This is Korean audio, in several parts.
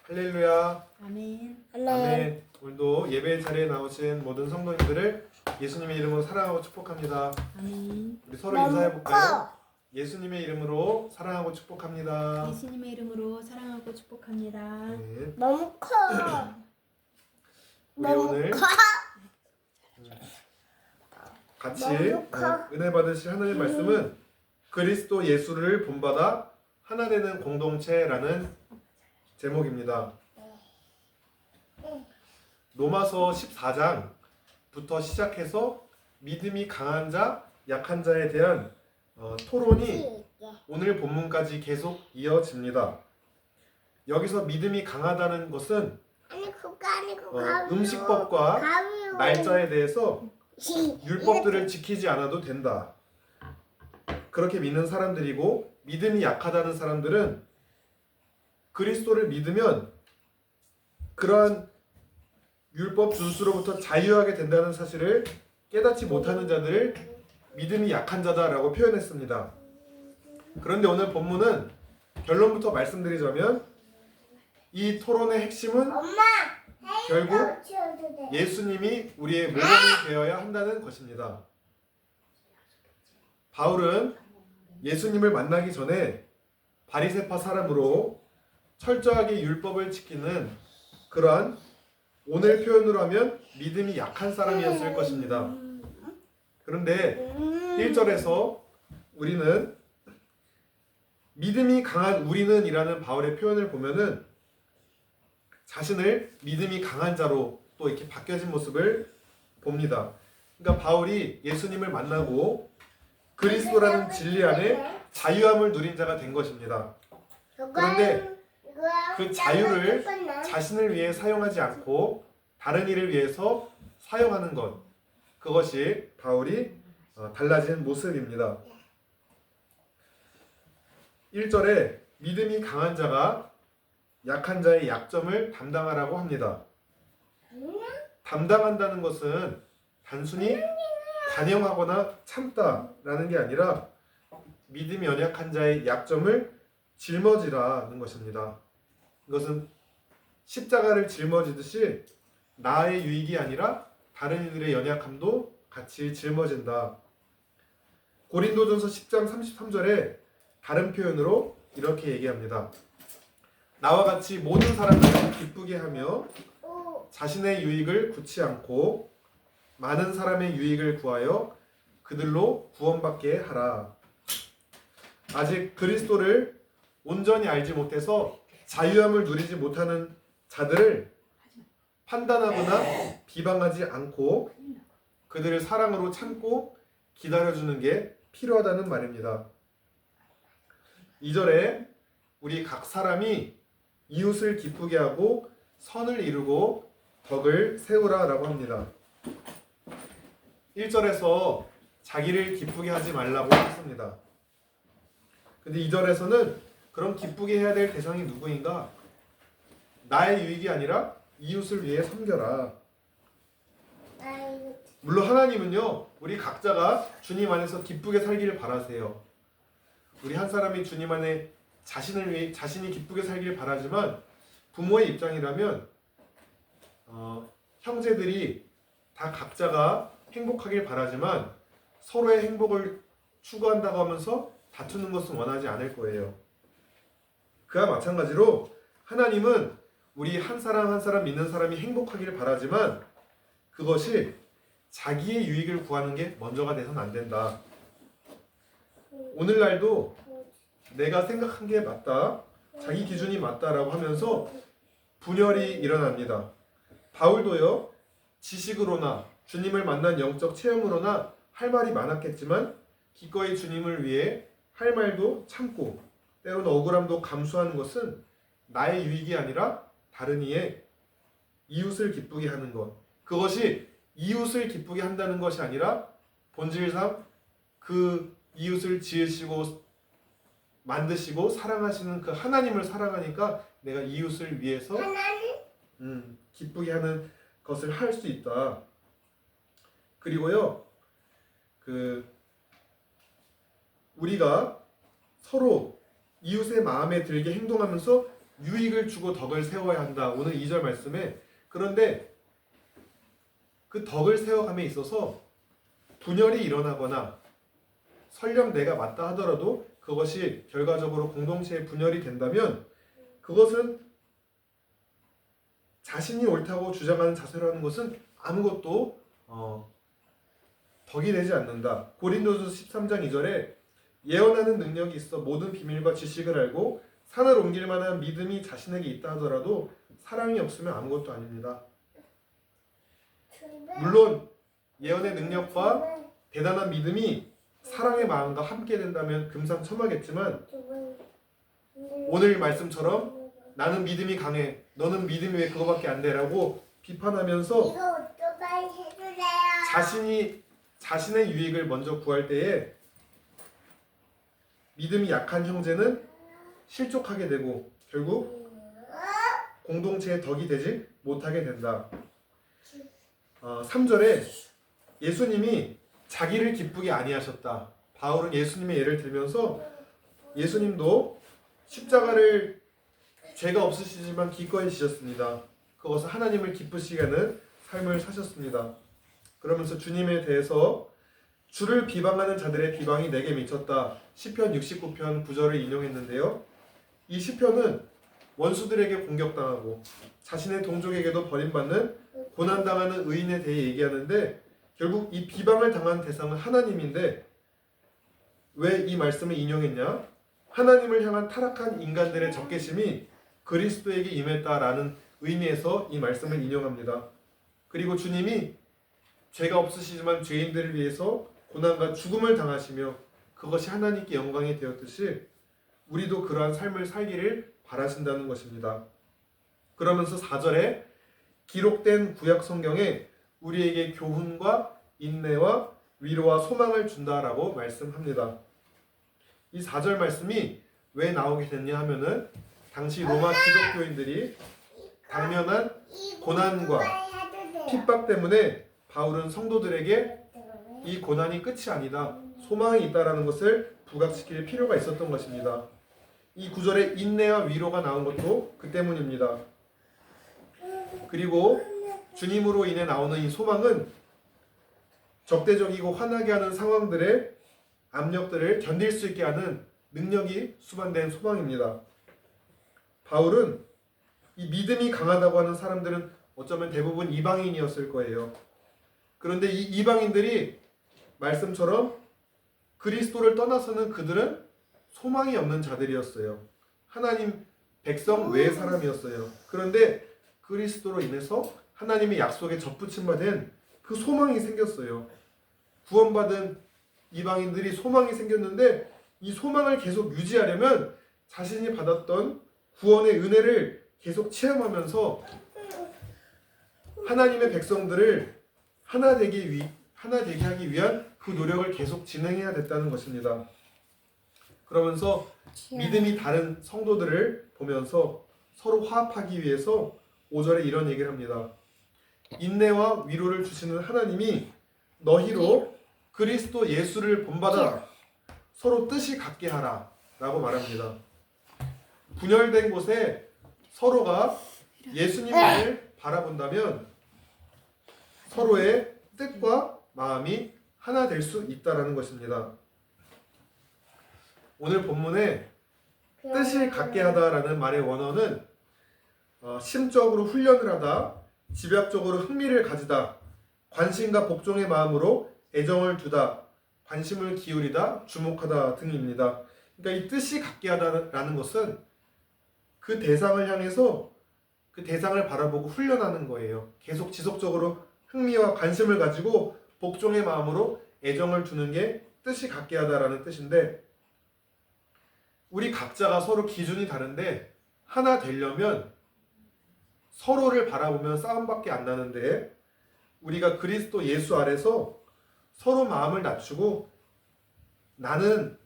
할렐루야. 아멘. 아멘. 오늘도 예배 자리에 나오신 모든 성도님들을 예수님의 이름으로 사랑하고 축복합니다. 아멘. 우리 서로 인사해 볼까요? 예수님의 이름으로 사랑하고 축복합니다. 예수님의 이름으로 사랑하고 축복합니다. 네. 너무 커. 우리 오늘 같이 은혜 받으실 하나님의 말씀은 그리스도 예수를 본받아 하나 되는 공동체라는 제목입니다. 로마서 14장부터 시작해서 믿음이 강한 자, 약한 자에 대한 토론이 오늘 본문까지 계속 이어집니다. 여기서 믿음이 강하다는 것은 아니 그거 아니고 가위로. 음식법과 가위로. 날짜에 대해서 율법들을 지키지 않아도 된다. 그렇게 믿는 사람들이고, 믿음이 약하다는 사람들은 그리스도를 믿으면 그러한 율법 준수로부터 자유하게 된다는 사실을 깨닫지 못하는 자들을 믿음이 약한 자다라고 표현했습니다. 그런데 오늘 본문은 결론부터 말씀드리자면 이 토론의 핵심은 엄마. 결국 치워도 돼. 예수님이 우리의 모범이 되어야 한다는 것입니다. 바울은 예수님을 만나기 전에 바리새파 사람으로 철저하게 율법을 지키는 그러한, 오늘 표현으로 하면 믿음이 약한 사람이었을 것입니다. 그런데 1절에서 우리는 믿음이 강한 우리는 이라는 바울의 표현을 보면은 자신을 믿음이 강한 자로 또 이렇게 바뀌어진 모습을 봅니다. 그러니까 바울이 예수님을 만나고 그리스도라는 진리 안에 자유함을 누린 자가 된 것입니다. 그런데 그 자유를 자신을 위해 사용하지 않고 다른 일을 위해서 사용하는 것, 그것이 바울이 달라진 모습입니다. 1절에 믿음이 강한 자가 약한 자의 약점을 담당하라고 합니다. 담당한다는 것은 단순히 관용하거나 참다라는 게 아니라 믿음이 연약한 자의 약점을 짊어지라는 것입니다. 이것은 십자가를 짊어지듯이 나의 유익이 아니라 다른 이들의 연약함도 같이 짊어진다. 고린도전서 10장 33절에 다른 표현으로 이렇게 얘기합니다. 나와 같이 모든 사람들을 기쁘게 하며 자신의 유익을 구치 않고 많은 사람의 유익을 구하여 그들로 구원받게 하라. 아직 그리스도를 온전히 알지 못해서 자유함을 누리지 못하는 자들을 판단하거나 비방하지 않고 그들을 사랑으로 참고 기다려주는 게 필요하다는 말입니다. 2절에 우리 각 사람이 이웃을 기쁘게 하고 선을 이루고 덕을 세우라라고 합니다. 1절에서 자기를 기쁘게 하지 말라고 했습니다. 근데 2절에서는 그럼 기쁘게 해야 될 대상이 누구인가? 나의 유익이 아니라 이웃을 위해 섬겨라. 물론 하나님은요, 우리 각자가 주님 안에서 기쁘게 살기를 바라세요. 우리 한 사람이 주님 안에 자신을 위해 자신이 기쁘게 살기를 바라지만, 부모의 입장이라면 형제들이 다 각자가 행복하길 바라지만 서로의 행복을 추구한다고 하면서 다투는 것은 원하지 않을 거예요. 그와 마찬가지로 하나님은 우리 한 사람 한 사람 믿는 사람이 행복하기를 바라지만 그것이 자기의 유익을 구하는 게 먼저가 돼서는 안 된다. 오늘날도 내가 생각한 게 맞다, 자기 기준이 맞다라고 하면서 분열이 일어납니다. 바울도요, 지식으로나 주님을 만난 영적 체험으로나 할 말이 많았겠지만 기꺼이 주님을 위해 할 말도 참고 때로는 억울함도 감수하는 것은 나의 유익이 아니라 다른 이의 이웃을 기쁘게 하는 것, 그것이 이웃을 기쁘게 한다는 것이 아니라 본질상 그 이웃을 지으시고 만드시고 사랑하시는 그 하나님을 사랑하니까 내가 이웃을 위해서 기쁘게 하는 것을 할 수 있다. 그리고요, 우리가 서로 이웃의 마음에 들게 행동하면서 유익을 주고 덕을 세워야 한다. 오늘 2절 말씀에. 그런데 그 덕을 세워감에 있어서 분열이 일어나거나 설령 내가 맞다 하더라도 그것이 결과적으로 공동체의 분열이 된다면 그것은 자신이 옳다고 주장하는 자세라는 것은 아무것도 덕이 되지 않는다. 고린도서 13장 2절에 예언하는 능력이 있어 모든 비밀과 지식을 알고 산을 옮길 만한 믿음이 자신에게 있다 하더라도 사랑이 없으면 아무것도 아닙니다. 물론 예언의 능력과 대단한 믿음이 사랑의 마음과 함께 된다면 금상첨화겠지만 오늘 말씀처럼 나는 믿음이 강해, 너는 믿음이 왜 그거밖에 안 돼? 라고 비판하면서 이거 오토바이 해주세요. 자신의 유익을 먼저 구할 때에 믿음이 약한 형제는 실족하게 되고 결국 공동체의 덕이 되지 못하게 된다. 3절에 예수님이 자기를 기쁘게 아니하셨다. 바울은 예수님의 예를 들면서 예수님도 십자가를 죄가 없으시지만 기꺼이 지셨습니다. 그것은 하나님을 기쁘시게 하는 삶을 사셨습니다. 그러면서 주님에 대해서 주를 비방하는 자들의 비방이 내게 미쳤다. 시편 69편 9절을 인용했는데요. 이 시편은 원수들에게 공격당하고 자신의 동족에게도 버림받는 고난당하는 의인에 대해 얘기하는데 결국 이 비방을 당한 대상은 하나님인데 왜 이 말씀을 인용했냐? 하나님을 향한 타락한 인간들의 적개심이 그리스도에게 임했다라는 의미에서 이 말씀을 인용합니다. 그리고 주님이 죄가 없으시지만 죄인들을 위해서 고난과 죽음을 당하시며 그것이 하나님께 영광이 되었듯이 우리도 그러한 삶을 살기를 바라신다는 것입니다. 그러면서 4절에 기록된 구약 성경에 우리에게 교훈과 인내와 위로와 소망을 준다라고 말씀합니다. 이 4절 말씀이 왜 나오게 됐냐 하면은 당시 로마 기독교인들이 당면한 고난과 핍박 때문에 바울은 성도들에게 이 고난이 끝이 아니다, 소망이 있다라는 것을 부각시킬 필요가 있었던 것입니다. 이 구절에 인내와 위로가 나온 것도 그 때문입니다. 그리고 주님으로 인해 나오는 이 소망은 적대적이고 화나게 하는 상황들의 압력들을 견딜 수 있게 하는 능력이 수반된 소망입니다. 바울은 이 믿음이 강하다고 하는 사람들은 어쩌면 대부분 이방인이었을 거예요. 그런데 이 이방인들이 말씀처럼 그리스도를 떠나서는 그들은 소망이 없는 자들이었어요. 하나님 백성 외의 사람이었어요. 그런데 그리스도로 인해서 하나님의 약속에 접붙임받은 그 소망이 생겼어요. 구원받은 이방인들이 소망이 생겼는데 이 소망을 계속 유지하려면 자신이 받았던 구원의 은혜를 계속 체험하면서 하나님의 백성들을 하나 되게 하기 위한 그 노력을 계속 진행해야 됐다는 것입니다. 그러면서 믿음이 다른 성도들을 보면서 서로 화합하기 위해서 5절에 이런 얘기를 합니다. 인내와 위로를 주시는 하나님이 너희로 그리스도 예수를 본받아 서로 뜻이 같게 하라 라고 말합니다. 분열된 곳에 서로가 예수님을 바라본다면 서로의 뜻과 마음이 하나 될 수 있다는 것입니다. 오늘 본문에 뜻이 같게 하다라는 말의 원어는 심적으로 훈련을 하다, 집약적으로 흥미를 가지다, 관심과 복종의 마음으로 애정을 두다, 관심을 기울이다, 주목하다 등입니다. 그러니까 이 뜻이 같게 하다라는 것은 그 대상을 향해서 그 대상을 바라보고 훈련하는 거예요. 계속 지속적으로 흥미와 관심을 가지고 복종의 마음으로 애정을 두는 게 뜻이 같게 하다라는 뜻인데 우리 각자가 서로 기준이 다른데 하나 되려면 서로를 바라보면 싸움밖에 안 나는데 우리가 그리스도 예수 아래서 서로 마음을 낮추고 나는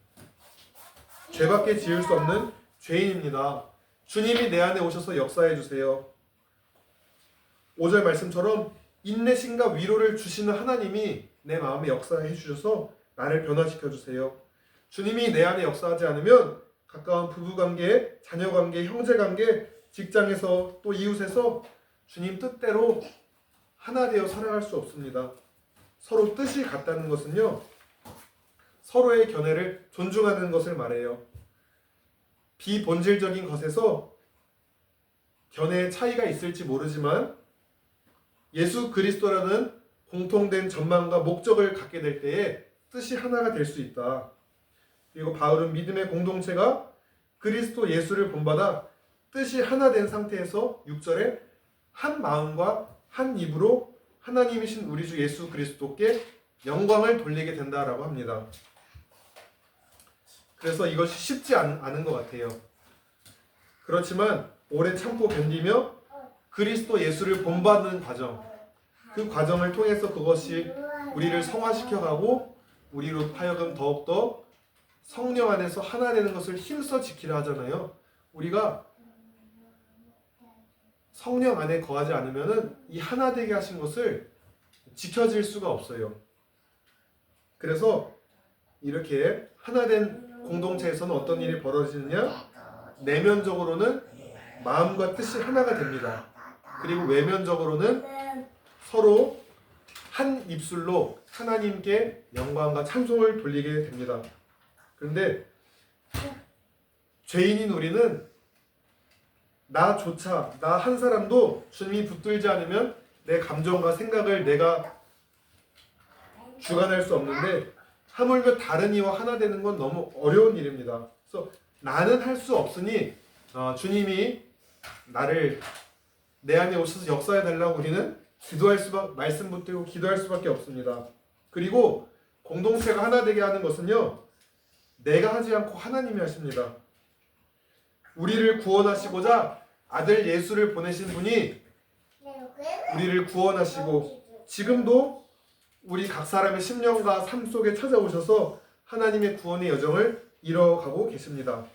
죄밖에 지을 수 없는 죄인입니다. 주님이 내 안에 오셔서 역사해 주세요. 5절 말씀처럼 인내심과 위로를 주시는 하나님이 내 마음에 역사해 주셔서 나를 변화시켜 주세요. 주님이 내 안에 역사하지 않으면 가까운 부부관계, 자녀관계, 형제관계, 직장에서 또 이웃에서 주님 뜻대로 하나 되어 살아갈 수 없습니다. 서로 뜻이 같다는 것은요, 서로의 견해를 존중하는 것을 말해요. 비본질적인 것에서 견해의 차이가 있을지 모르지만 예수 그리스도라는 공통된 전망과 목적을 갖게 될 때에 뜻이 하나가 될 수 있다. 그리고 바울은 믿음의 공동체가 그리스도 예수를 본받아 뜻이 하나 된 상태에서 6절에 한 마음과 한 입으로 하나님이신 우리 주 예수 그리스도께 영광을 돌리게 된다라고 합니다. 그래서 이것이 쉽지 않은 것 같아요. 그렇지만 오래 참고 견디며 그리스도 예수를 본받는 과정, 그 과정을 통해서 그것이 우리를 성화시켜가고 우리로 하여금 더욱더 성령 안에서 하나 되는 것을 힘써 지키려 하잖아요. 우리가 성령 안에 거하지 않으면 이 하나 되게 하신 것을 지켜질 수가 없어요. 그래서 이렇게 하나 된 공동체에서는 어떤 일이 벌어지느냐? 내면적으로는 마음과 뜻이 하나가 됩니다. 그리고 외면적으로는 서로 한 입술로 하나님께 영광과 찬송을 돌리게 됩니다. 그런데 죄인인 우리는 나조차, 나 한 사람도 주님이 붙들지 않으면 내 감정과 생각을 내가 주관할 수 없는데 하물며 다른 이와 하나 되는 건 너무 어려운 일입니다. 그래서 나는 할 수 없으니 주님이 나를 내 안에 오셔서 역사해 달라고 우리는 말씀 붙들고 기도할 수밖에 없습니다. 그리고 공동체가 하나 되게 하는 것은요, 내가 하지 않고 하나님이 하십니다. 우리를 구원하시고자 아들 예수를 보내신 분이 우리를 구원하시고 지금도 우리 각 사람의 심령과 삶 속에 찾아오셔서 하나님의 구원의 여정을 이뤄가고 계십니다.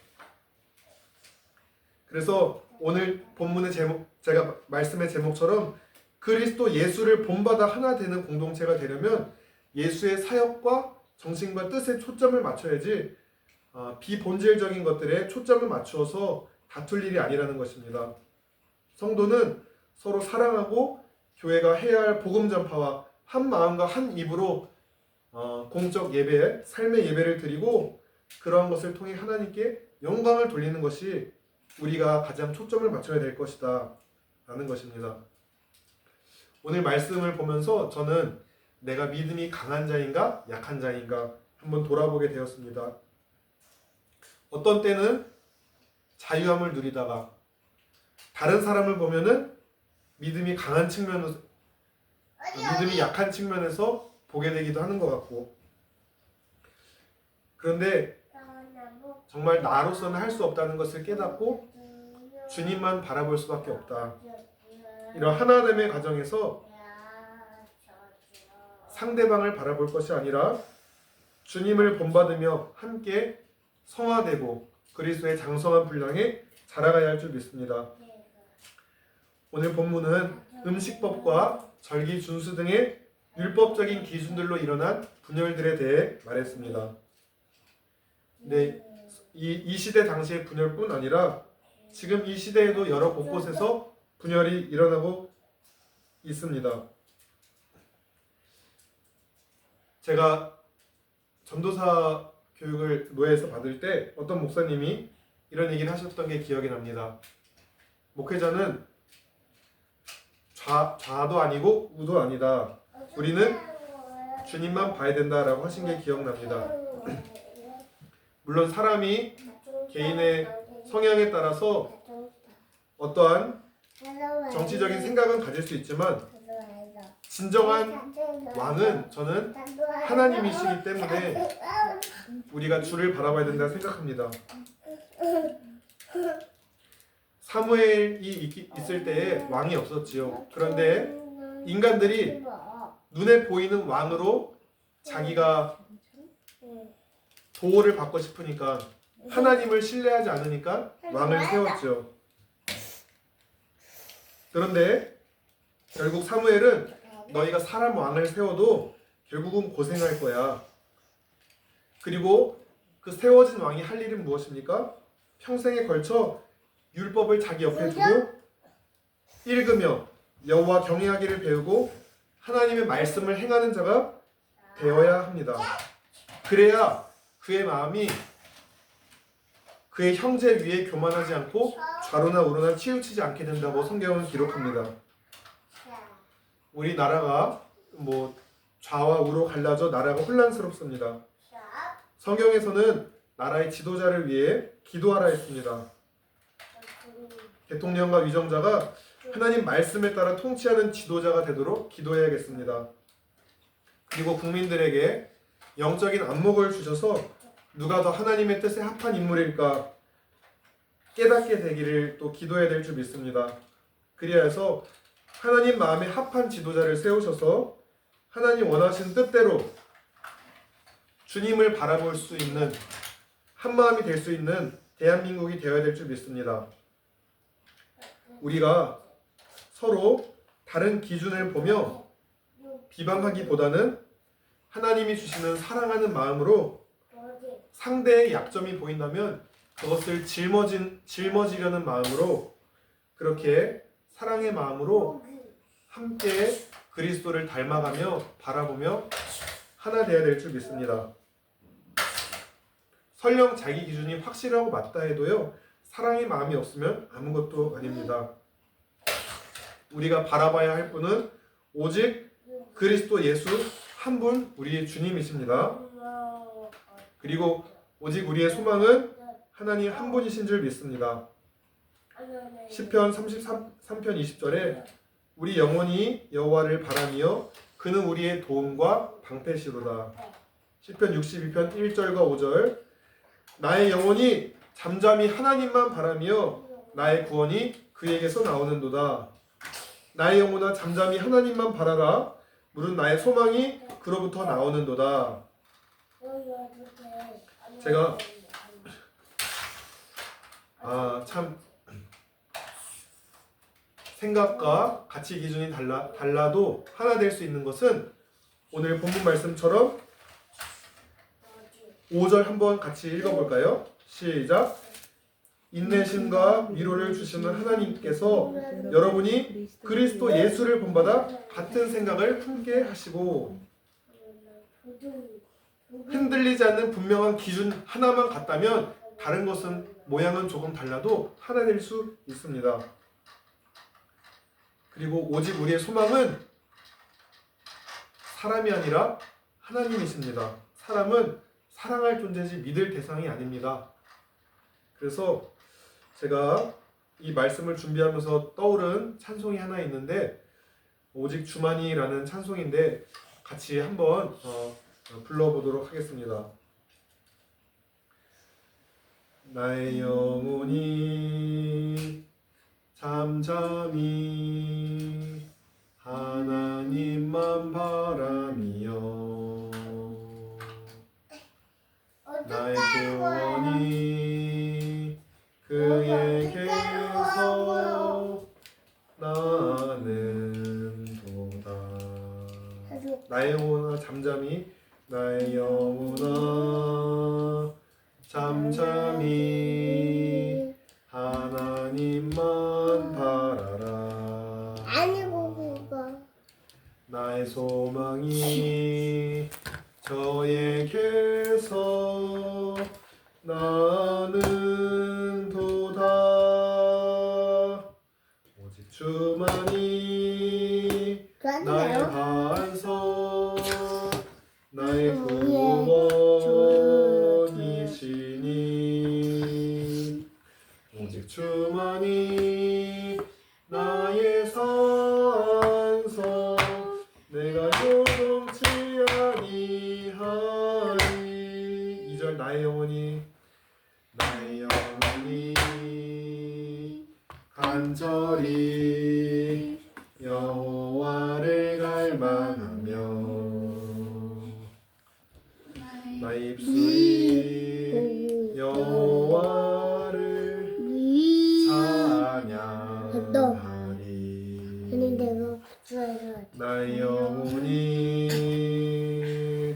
그래서 오늘 본문의 제목, 제가 말씀의 제목처럼 그리스도 예수를 본받아 하나 되는 공동체가 되려면 예수의 사역과 정신과 뜻에 초점을 맞춰야지 비본질적인 것들에 초점을 맞추어서 다툴 일이 아니라는 것입니다. 성도는 서로 사랑하고 교회가 해야 할 복음 전파와 한 마음과 한 입으로 공적 예배, 삶의 예배를 드리고 그러한 것을 통해 하나님께 영광을 돌리는 것이 우리가 가장 초점을 맞춰야 될 것이다 라는 것입니다. 오늘 말씀을 보면서 저는 내가 믿음이 강한 자인가 약한 자인가 한번 돌아보게 되었습니다. 어떤 때는 자유함을 누리다가 다른 사람을 보면은 믿음이 강한 측면에서 믿음이 약한 측면에서 보게 되기도 하는 것 같고, 그런데 정말 나로서는 할 수 없다는 것을 깨닫고 주님만 바라볼 수밖에 없다. 이런 하나됨의 과정에서 상대방을 바라볼 것이 아니라 주님을 본받으며 함께 성화되고 그리스도의 장성한 분량에 자라가야 할 줄 믿습니다. 오늘 본문은 음식법과 절기 준수 등의 율법적인 기준들로 일어난 분열들에 대해 말했습니다. 네, 이 시대 당시의 분열뿐 아니라 지금 이 시대에도 여러 곳곳에서 분열이 일어나고 있습니다. 제가 전도사 교육을 노예에서 받을 때 어떤 목사님이 이런 얘기를 하셨던 게 기억이 납니다. 목회자는 좌도 아니고 우도 아니다. 우리는 주님만 봐야 된다라고 하신 게 기억납니다. 물론 사람이 개인의 성향에 따라서 어떠한 정치적인 생각은 가질 수 있지만 진정한 왕은 저는 하나님이시기 때문에 우리가 주를 바라봐야 된다고 생각합니다. 사무엘이 있을 때에 왕이 없었지요. 그런데 인간들이 눈에 보이는 왕으로 자기가 보호를 받고 싶으니까 하나님을 신뢰하지 않으니까 왕을 세웠죠. 그런데 결국 사무엘은 너희가 사람 왕을 세워도 결국은 고생할 거야. 그리고 그 세워진 왕이 할 일은 무엇입니까? 평생에 걸쳐 율법을 자기 옆에 두고 읽으며 여호와 경외하기를 배우고 하나님의 말씀을 행하는 자가 되어야 합니다. 그래야 그의 마음이 그의 형제 위에 교만하지 않고 좌로나 우로나 치우치지 않게 된다고 성경은 기록합니다. 우리 나라가 좌와 우로 갈라져 나라가 혼란스럽습니다. 성경에서는 나라의 지도자를 위해 기도하라 했습니다. 대통령과 위정자가 하나님 말씀에 따라 통치하는 지도자가 되도록 기도해야겠습니다. 그리고 국민들에게 영적인 안목을 주셔서 누가 더 하나님의 뜻에 합한 인물일까 깨닫게 되기를 또 기도해야 될 줄 믿습니다. 그리하여 해서 하나님 마음에 합한 지도자를 세우셔서 하나님 원하신 뜻대로 주님을 바라볼 수 있는 한마음이 될 수 있는 대한민국이 되어야 될 줄 믿습니다. 우리가 서로 다른 기준을 보며 비방하기보다는 하나님이 주시는 사랑하는 마음으로 상대의 약점이 보인다면 그것을 짊어지려는 마음으로 그렇게 사랑의 마음으로 함께 그리스도를 닮아가며 바라보며 하나 되어야 될 줄 믿습니다. 설령 자기 기준이 확실하고 맞다 해도요, 사랑의 마음이 없으면 아무것도 아닙니다. 우리가 바라봐야 할 분은 오직 그리스도 예수 한 분 우리의 주님이십니다. 그리고 오직 우리의 소망은 하나님 한 분이신 줄 믿습니다. 시편 33편 20절에 우리 영혼이 여호와를 바라며 그는 우리의 도움과 방패시로다. 시편 62편 1절과 5절 나의 영혼이 잠잠히 하나님만 바라며 나의 구원이 그에게서 나오는도다. 나의 영혼아 잠잠히 하나님만 바라라. 물은 나의 소망이 그로부터 나오는도다. 제가 참 생각과 가치 기준이 달라도 하나 될 수 있는 것은 오늘 본문 말씀처럼 5절 한번 같이 읽어볼까요? 시작. 인내심과 위로를 주시는 하나님께서 여러분이 그리스도 예수를 본받아 같은 생각을 함께 하시고 흔들리지 않는 분명한 기준 하나만 같다면 다른 것은 모양은 조금 달라도 하나 될 수 있습니다. 그리고 오직 우리의 소망은 사람이 아니라 하나님이십니다. 사람은 사랑할 존재지 믿을 대상이 아닙니다. 그래서 제가 이 말씀을 준비하면서 떠오른 찬송이 하나 있는데 오직 주만이라는 찬송인데 같이 한번 불러보도록 하겠습니다. 나의 영혼이 잠잠히 하나님만 바라며 나의 구원이 그에게서 나는도다. 나의 영혼아 잠잠히 나의 영혼아 잠잠히 하나님만 바라라. 나의 소망이 저에게서 나는도다. 오직 주만이 나의 반석 나의 구원이시니 오직 주만이 나의 산성 내가 요동치 아니하리. 2절 나의 영혼이 간절히 여호와를 갈망하며 나의 입술이 여호와를 찬양하리. 나의 영혼이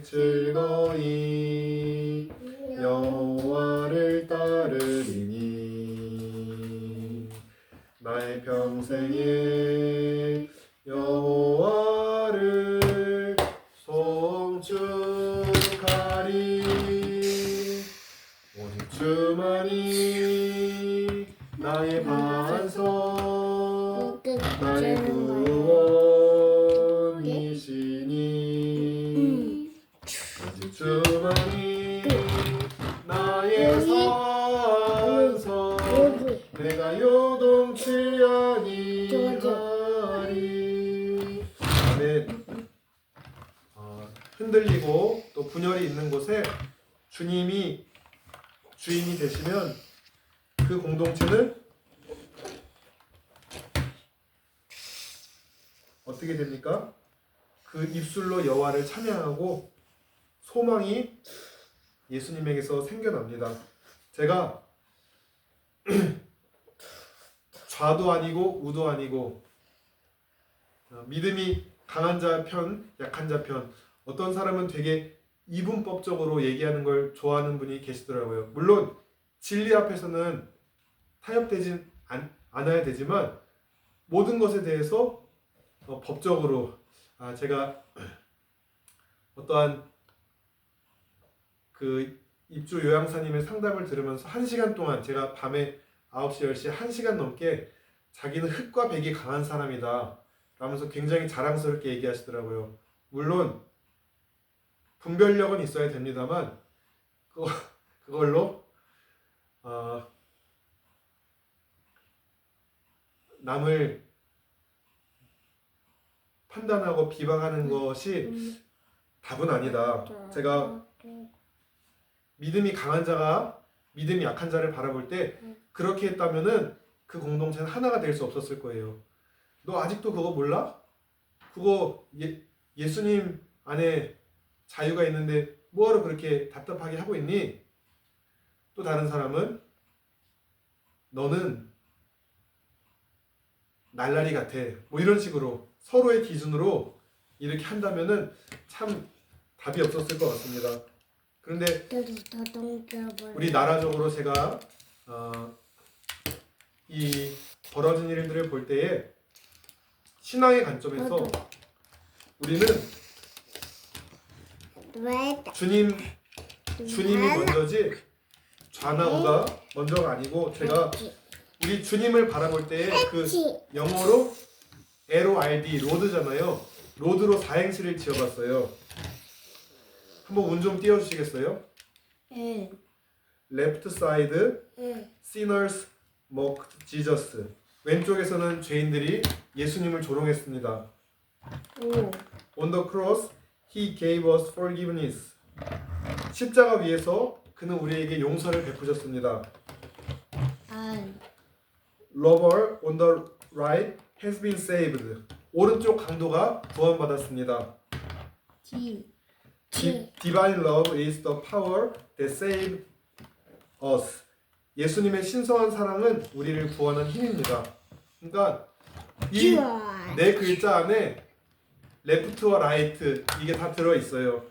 즐거이 여호와를 따르리니 위해 여호와를 송축하리. 오직 주만이 나의 반석 나의 구원이시니. 오직 주만이 나의 산석 내가 요동치 아니하리. 아멘. 흔들리고 또 분열이 있는 곳에 주님이 주인이 되시면 그 공동체는 어떻게 됩니까? 그 입술로 여호와를 찬양하고 소망이 예수님에게서 생겨납니다. 제가 좌도 아니고 우도 아니고 믿음이 강한 자 편, 약한 자 편. 어떤 사람은 되게 이분법적으로 얘기하는 걸 좋아하는 분이 계시더라고요. 물론 진리 앞에서는 타협되진 않아야 되지만 모든 것에 대해서 법적으로 제가 어떠한 그 입주 요양사님의 상담을 들으면서 1시간 동안 제가 밤에 9시, 10시에 1시간 넘게 자기는 흙과 백이 강한 사람이다 라면서 굉장히 자랑스럽게 얘기하시더라고요. 물론 분별력은 있어야 됩니다만 그걸로 남을 판단하고 비방하는 것이 답은 아니다. 제가 믿음이 강한 자가 믿음이 약한 자를 바라볼 때 그렇게 했다면은 그 공동체는 하나가 될 수 없었을 거예요. 너 아직도 그거 몰라? 그거 예수님 안에 자유가 있는데 뭐하러 그렇게 답답하게 하고 있니? 또 다른 사람은 너는 날라리 같아. 뭐 이런 식으로 서로의 기준으로 이렇게 한다면은 참 답이 없었을 것 같습니다. 그런데 우리 나라적으로 제가 이 벌어진 일들을 볼 때에 신앙의 관점에서 우리는 주님이 먼저지 좌나 우가 먼저가 아니고 제가 우리 주님을 바라볼 때에 그 영어로 LORD 로드잖아요. 로드로 사행시를 지어봤어요. 한번 운 좀 띄워주시겠어요? Left side sinners mocked Jesus. 왼쪽에서는 죄인들이 예수님을 조롱했습니다. On the cross he gave us forgiveness. 십자가 위에서 그는 우리에게 용서를 베푸셨습니다. Lover on the right has been saved. 오른쪽 강도가 구원받았습니다. Divine love is the power that saved us. 예수님의 신성한 사랑은 우리를 구하는 힘입니다. 그러니까 이 네 글자 안에 레프트와 라이트 이게 다 들어있어요.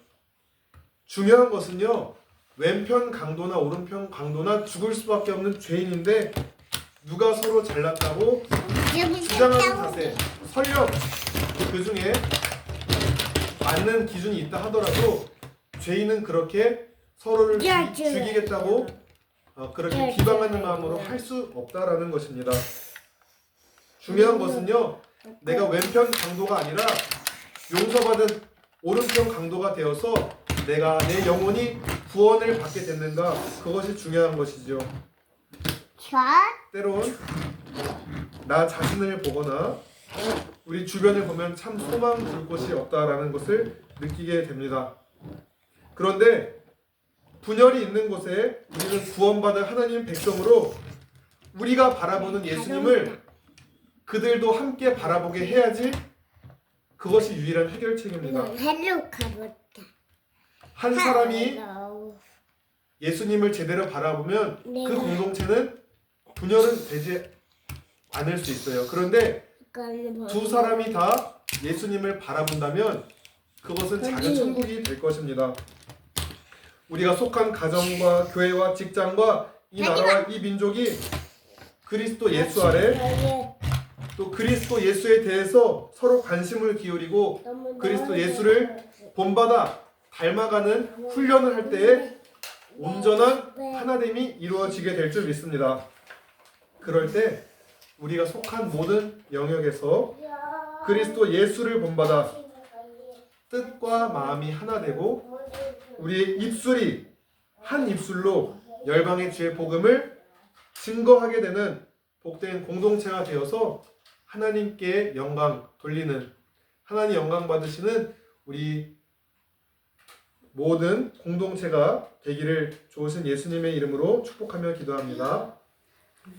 중요한 것은요, 왼편 강도나 오른편 강도나 죽을 수밖에 없는 죄인인데 누가 서로 잘났다고 주장하는 자세, 설령 그 중에 맞는 기준이 있다 하더라도 죄인은 그렇게 서로를 죽이겠다고 그렇게 비방하는 마음으로 할 수 없다라는 것입니다. 중요한 것은요, 내가 왼편 강도가 아니라 용서받은 오른편 강도가 되어서 내가 내 영혼이 구원을 받게 됐는가, 그것이 중요한 것이죠. 때론 나 자신을 보거나 우리 주변을 보면 참 소망 둘 곳이 없다라는 것을 느끼게 됩니다. 그런데 분열이 있는 곳에 우리는 구원받은 하나님 백성으로 우리가 바라보는 예수님을 그들도 함께 바라보게 해야지 그것이 유일한 해결책입니다. 한 사람이 예수님을 제대로 바라보면 그 공동체는 분열은 되지 않을 수 있어요. 그런데 두 사람이 다 예수님을 바라본다면 그것은 작은 천국이 될 것입니다. 우리가 속한 가정과 교회와 직장과 이 나라와 이 민족이 그리스도 예수 아래 또 그리스도 예수에 대해서 서로 관심을 기울이고 그리스도 예수를 본받아 닮아가는 훈련을 할 때에 온전한 하나됨이 이루어지게 될 줄 믿습니다. 그럴 때 우리가 속한 모든 영역에서 그리스도 예수를 본받아 뜻과 마음이 하나 되고 우리의 입술이 한 입술로 열방의 주의 복음을 증거하게 되는 복된 공동체가 되어서 하나님께 영광 돌리는, 하나님 영광 받으시는 우리 모든 공동체가 되기를 좋으신 예수님의 이름으로 축복하며 기도합니다.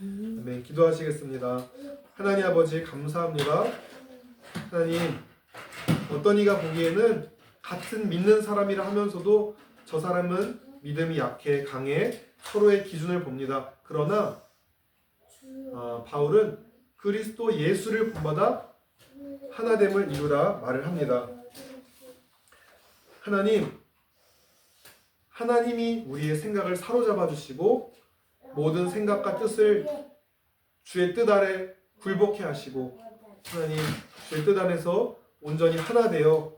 아멘. 기도하시겠습니다. 하나님 아버지 감사합니다. 하나님, 어떤 이가 보기에는 같은 믿는 사람이라 하면서도 저 사람은 믿음이 약해 강해 서로의 기준을 봅니다. 그러나 바울은 그리스도 예수를 본받아 하나됨을 이루라 말을 합니다. 하나님이 우리의 생각을 사로잡아 주시고 모든 생각과 뜻을 주의 뜻 아래 굴복해 하시고 하나님 주의 뜻 안에서 온전히 하나 되어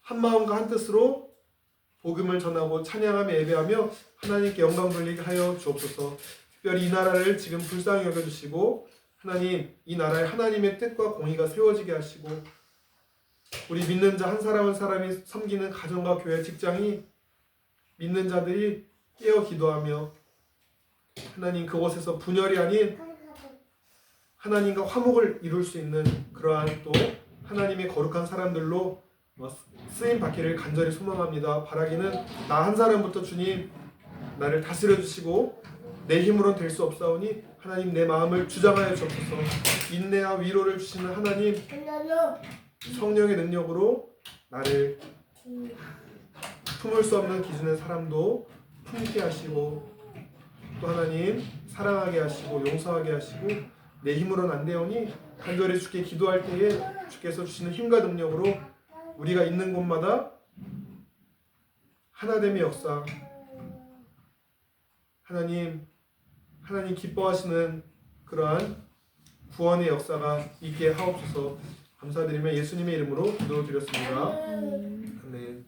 한 마음과 한 뜻으로 복음을 전하고 찬양하며 예배하며 하나님께 영광 돌리게 하여 주옵소서. 특별히 이 나라를 지금 불쌍히 여겨주시고 하나님 이 나라에 하나님의 뜻과 공의가 세워지게 하시고 우리 믿는 자 한 사람 한 사람이 섬기는 가정과 교회 직장이 믿는 자들이 깨어 기도하며 하나님 그곳에서 분열이 아닌 하나님과 화목을 이룰 수 있는 그러한 또 하나님의 거룩한 사람들로 쓰임 받기를 간절히 소망합니다. 바라기는 나 한 사람부터 주님 나를 다스려 주시고 내 힘으로는 될 수 없사오니 하나님 내 마음을 주장하여 주옵소서. 인내와 위로를 주시는 하나님 성령의 능력으로 나를 품을 수 없는 기준의 사람도 품게 하시고 또 하나님 사랑하게 하시고 용서하게 하시고 내 힘으로는 안 되오니 간절히 주께 기도할 때에 주께서 주시는 힘과 능력으로 우리가 있는 곳마다 하나됨의 역사 하나님 기뻐하시는 그러한 구원의 역사가 있게 하옵소서. 감사드리며 예수님의 이름으로 기도드렸습니다. 아멘.